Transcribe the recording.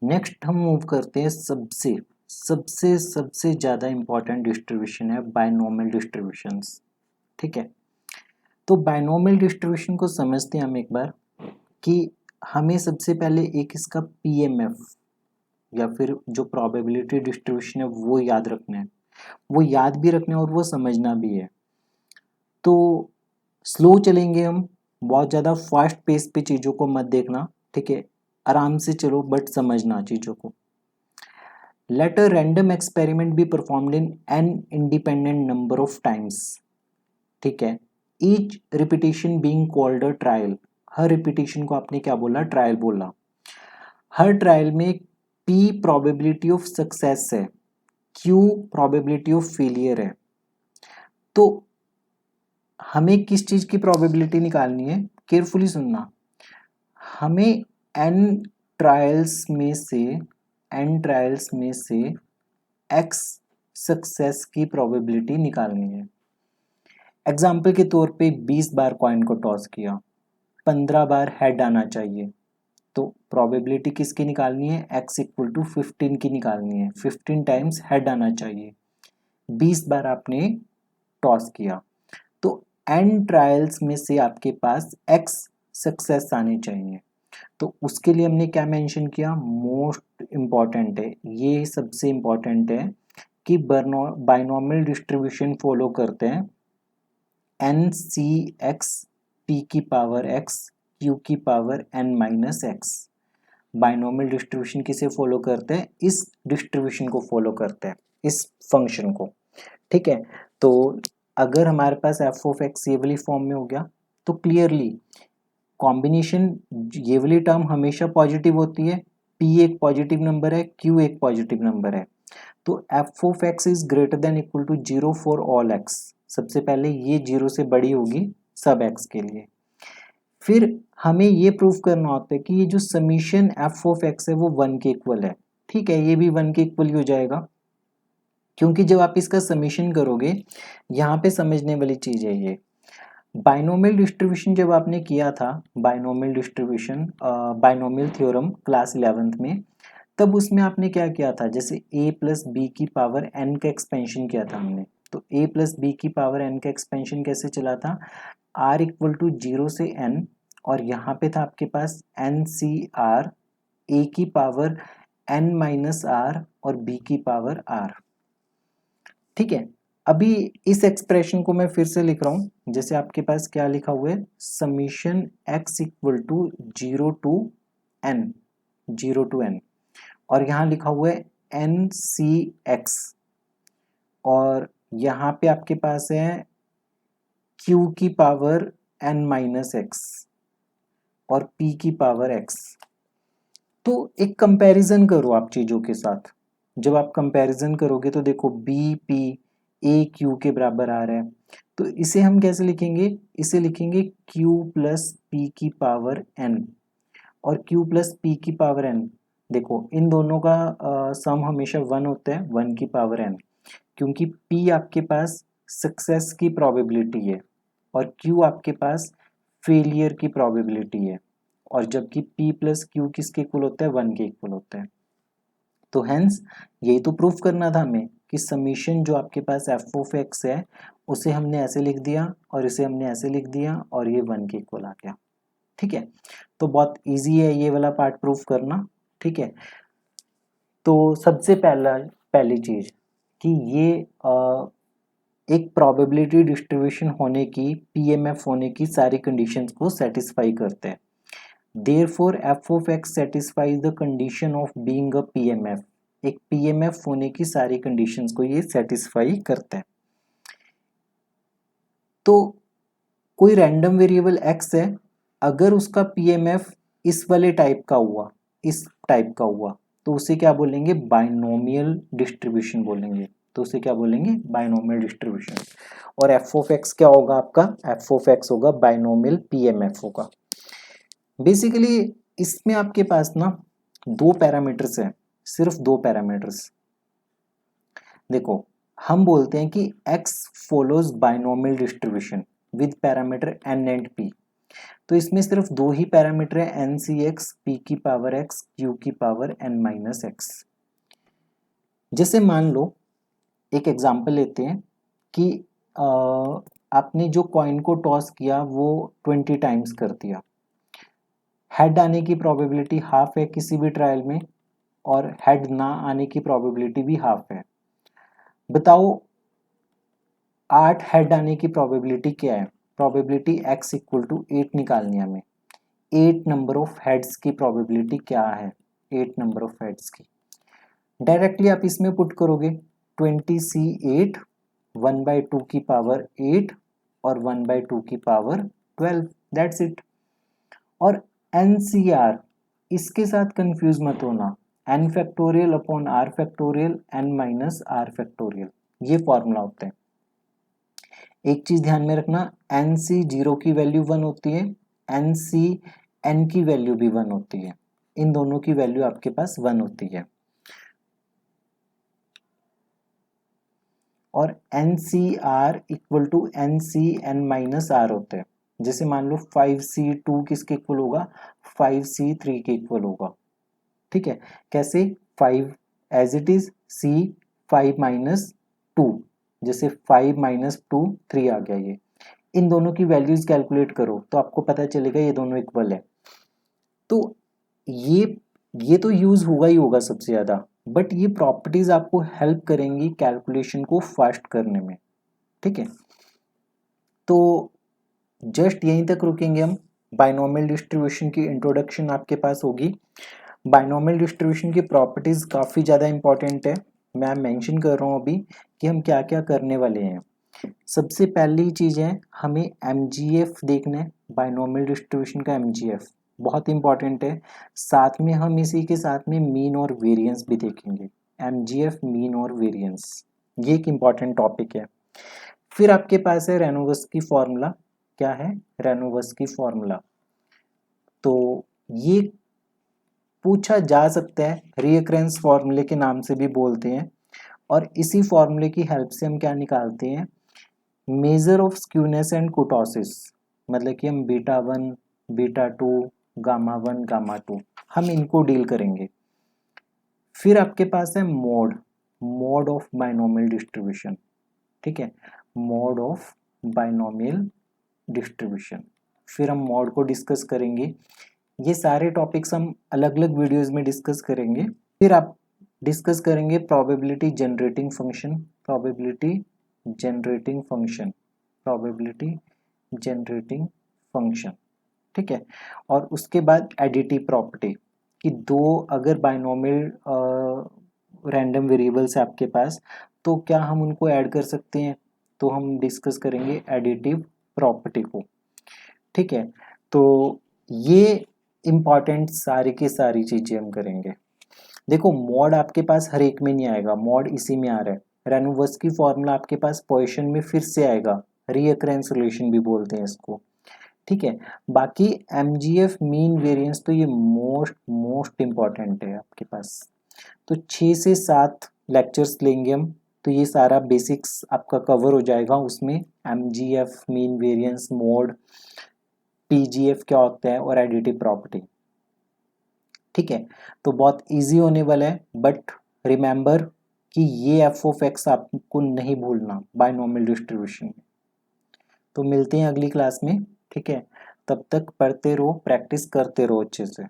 Next हम move करते हैं सबसे सबसे सबसे ज़्यादा इम्पॉर्टेंट डिस्ट्रीब्यूशन है बायनॉमियल डिस्ट्रीब्यूशंस। ठीक है, तो बायनॉमियल डिस्ट्रीब्यूशन को समझते हैं हम एक बार कि हमें सबसे पहले एक इसका पीएमएफ या फिर जो प्रोबेबिलिटी डिस्ट्रीब्यूशन है वो याद रखना है, वो याद भी रखना है और वो समझना भी है। तो स्लो चलेंगे हम, बहुत ज़्यादा फास्ट पेस पे चीज़ों को मत देखना, ठीक है, आराम से चलो बट समझना चीज़ों को। Let a random experiment be performed in an independent number of times. ठीक है, each repetition being called a trial. हर रिपीटिशन को आपने क्या बोला? ट्रायल बोला। हर ट्रायल में P प्रोबेबिलिटी ऑफ सक्सेस है, Q प्रोबेबिलिटी ऑफ फेलियर है। तो हमें किस चीज की प्रोबेबिलिटी निकालनी है? केयरफुली सुनना। हमें n ट्रायल्स में से x सक्सेस की प्रोबेबिलिटी निकालनी है। एग्जाम्पल के तौर पे 20 बार कॉइन को टॉस किया, 15 बार हेड आना चाहिए, तो प्रोबेबिलिटी किसकी निकालनी है? x इक्वल टू 15 की निकालनी है। 15 टाइम्स हेड आना चाहिए, 20 बार आपने टॉस किया, तो n ट्रायल्स में से आपके पास x सक्सेस आने चाहिए। तो उसके लिए हमने क्या मेंशन किया? मोस्ट इम्पॉर्टेंट है, ये सबसे इम्पॉर्टेंट है कि बाइनोमियल डिस्ट्रीब्यूशन फॉलो करते हैं एन सी एक्स पी की पावर एक्स क्यू की power n minus x. Binomial distribution किसे फॉलो करते हैं? इस डिस्ट्रीब्यूशन को फॉलो करते हैं, इस फंक्शन को। ठीक है, तो अगर हमारे पास एफ ऑफ एक्स ये वाली फॉर्म में हो गया तो क्लियरली कॉम्बिनेशन ये वाली टर्म हमेशा पॉजिटिव होती है, p एक पॉजिटिव नंबर है, q एक पॉजिटिव नंबर है, तो f of x is greater than equal to 0 for all x। सबसे पहले ये 0 से बड़ी होगी सब x के लिए। फिर हमें ये प्रूव करना होता है कि ये जो समीशन एफ ऑफ एक्स है वो 1 के इक्वल है। ठीक है, ये भी 1 के इक्वल ही हो जाएगा, क्योंकि जब आप इसका समीशन करोगे, यहाँ पे समझने वाली चीज है ये बाइनोमियल डिस्ट्रीब्यूशन जब आपने किया था, binomial distribution binomial theorem class 11th में, तब उसमें आपने क्या किया था? जैसे a प्लस बी की पावर n का एक्सपेंशन किया था हमने, तो a प्लस बी की पावर n का एक्सपेंशन कैसे चला था? r इक्वल टू 0 से n, और यहाँ पे था आपके पास n सी आर, a की पावर n माइनस आर और b की पावर r। ठीक है, अभी इस एक्सप्रेशन को मैं फिर से लिख रहा हूं, जैसे आपके पास क्या लिखा हुआ है? Summation x equal to 0 to n, और यहाँ लिखा हुआ है एन सी एक्स, और यहाँ पे आपके पास है q की पावर n माइनस एक्स और p की पावर x। तो एक कंपैरिजन करो आप चीजों के साथ। जब आप कंपैरिजन करोगे तो देखो बी पी ए क्यू के बराबर आ रहा है, तो इसे हम कैसे लिखेंगे? इसे लिखेंगे q प्लस पी की पावर n, और q प्लस पी की पावर n। देखो इन दोनों का सम हमेशा 1 होता है, 1 की पावर n, क्योंकि p आपके पास सक्सेस की प्रोबेबिलिटी है और q आपके पास फेलियर की प्रोबेबिलिटी है, और जबकि p प्लस क्यू किसके इक्वल होता है? 1 के इक्वल होता है। तो हेंस यही तो प्रूफ करना था हमें कि समीशन जो आपके पास एफ ऑफ एक्स है उसे हमने ऐसे लिख दिया और इसे हमने ऐसे लिख दिया और ये 1 के इक्वल आ गया। ठीक है, तो बहुत इजी है ये वाला पार्ट प्रूफ करना। ठीक है, तो सबसे पहली चीज कि ये एक प्रोबेबिलिटी डिस्ट्रीब्यूशन होने की, पीएमएफ होने की सारी कंडीशंस को सेटिस्फाई करते हैं। Therefore, f of x satisfies the condition of being a PMF। एक PMF होने की सारी कंडीशंस को ये सेटिस्फाई करता है। तो कोई रैंडम वेरिएबल x है, अगर उसका PMF इस वाले टाइप का हुआ, इस टाइप का हुआ, तो उसे क्या बोलेंगे? बाइनोमियल डिस्ट्रीब्यूशन बोलेंगे। तो उसे क्या बोलेंगे? Binomial distribution. और f of x क्या होगा आपका? f of x होगा बाइनोमियल PMF होगा। बेसिकली इसमें आपके पास ना दो पैरामीटर्स है, सिर्फ दो पैरामीटर्स। देखो हम बोलते हैं कि x follows binomial distribution with parameter n and p। तो इसमें सिर्फ दो ही पैरामीटर है, एन सी एक्स, पी की पावर एक्स, क्यू की पावर एन माइनस एक्स। जैसे मान लो एक एग्जांपल लेते हैं कि आपने जो कॉइन को टॉस किया वो 20 टाइम्स कर दिया, हेड आने की प्रोबेबिलिटी हाफ है किसी भी ट्रायल में, और हेड ना आने की प्रोबेबिलिटी भी हाफ है। बताओ 8 हेड आने की प्रोबेबिलिटी क्या है? प्रोबेबिलिटी x इक्वल टू 8 निकालनी है हमें। 8 नंबर ऑफ हेड्स की प्रोबेबिलिटी क्या है? 8 नंबर ऑफ हेड्स की डायरेक्टली आप इसमें पुट करोगे 20c8 1/2 की पावर 8 और 1/2 की पावर 12, दैट्स इट। और NCR इसके साथ कंफ्यूज मत होना, n factorial upon r factorial n minus r factorial, ये फॉर्मूला होते हैं। एक चीज ध्यान में रखना, NC 0 की वैल्यू 1 होती है, NC n की वैल्यू भी 1 होती है, इन दोनों की वैल्यू आपके पास 1 होती है। और NCR equal to NCn minus R होते हैं। जैसे मान लो 5C2 किसके इक्वल होगा? 5C3 के इक्वल होगा। ठीक है, कैसे? 5 as it is, C 5 minus 2, जैसे 5 माइनस 2 3 आ गया। ये इन दोनों की वैल्यूज कैलकुलेट करो तो आपको पता चलेगा ये दोनों इक्वल है। तो ये तो यूज होगा ही होगा सबसे ज्यादा, बट ये प्रॉपर्टीज आपको हेल्प करेंगी कैलकुलेशन को फास्ट करने में। ठीक है, तो जस्ट यहीं तक रुकेंगे हम। बाइनोमियल डिस्ट्रीब्यूशन की इंट्रोडक्शन आपके पास होगी। बाइनोमियल डिस्ट्रीब्यूशन की प्रॉपर्टीज काफ़ी ज़्यादा इंपॉर्टेंट है, मैं मेंशन कर रहा हूँ अभी कि हम क्या क्या करने वाले हैं। सबसे पहली चीज़ है हमें MGF देखना है, बाइनोमियल डिस्ट्रीब्यूशन का MGF बहुत इंपॉर्टेंट है। साथ में हम इसी के साथ में मीन और वेरिएंस भी देखेंगे। MGF, मीन और वेरिएंस, ये एक इम्पॉर्टेंट टॉपिक है। फिर आपके पास है रेनोवस की फॉर्मूला। क्या है? रेनोवस की फॉर्मूला। तो ये पूछा जा सकता है, रीअकरेंस फॉर्मूले के नाम से भी बोलते हैं। और इसी फॉर्मूले की हेल्प से हम क्या निकालते हैं? मेजर ऑफ स्क्यूनेस एंड कुटोसिस, मतलब कि हम β1, β2, γ1, γ2, हम इनको डील करेंगे। फिर आपके पास है मोड ऑफ बाइनोमियल डिस्ट्रीब्यूशन। ठीक है, मोड ऑफ बाइनोमियल डिस्ट्रीब्यूशन, फिर हम मोड को डिस्कस करेंगे। ये सारे टॉपिक्स हम अलग अलग वीडियोस में डिस्कस करेंगे। फिर आप डिस्कस करेंगे probability generating function, probability generating function, probability generating function. ठीक है, और उसके बाद एडिटिव प्रॉपर्टी कि दो अगर बाइनोमियल रैंडम वेरिएबल्स है आपके पास तो क्या हम उनको ऐड कर सकते हैं, तो हम डिस्कस करेंगे एडिटिव प्रॉपर्टी को। ठीक है, तो ये इम्पॉर्टेंट सारी की सारी चीजें हम करेंगे। देखो मॉड आपके पास हर एक में नहीं आएगा, मॉड इसी में आ रहा है। रेनोवस की फॉर्मूला आपके पास पोजीशन में फिर से आएगा, रीअकरेंस रिलेशन भी बोलते हैं इसको। ठीक है, बाकी MGF, मीन वेरिएंस, तो ये मोस्ट इम्पॉर्टेंट है आपके पास। तो 6 से 7 लेक्चर्स लेंगे हम, तो ये सारा बेसिक्स आपका कवर हो जाएगा उसमें। MGF, mean variance, mode, PGF क्या होता है और एडिटिव प्रॉपर्टी। ठीक है, तो बहुत इजी होने वाला है, बट रिमेंबर कि ये f(x) आपको नहीं भूलना बाइनोमियल डिस्ट्रीब्यूशन में। तो मिलते हैं अगली क्लास में। ठीक है, तब तक पढ़ते रहो, प्रैक्टिस करते रहो अच्छे से।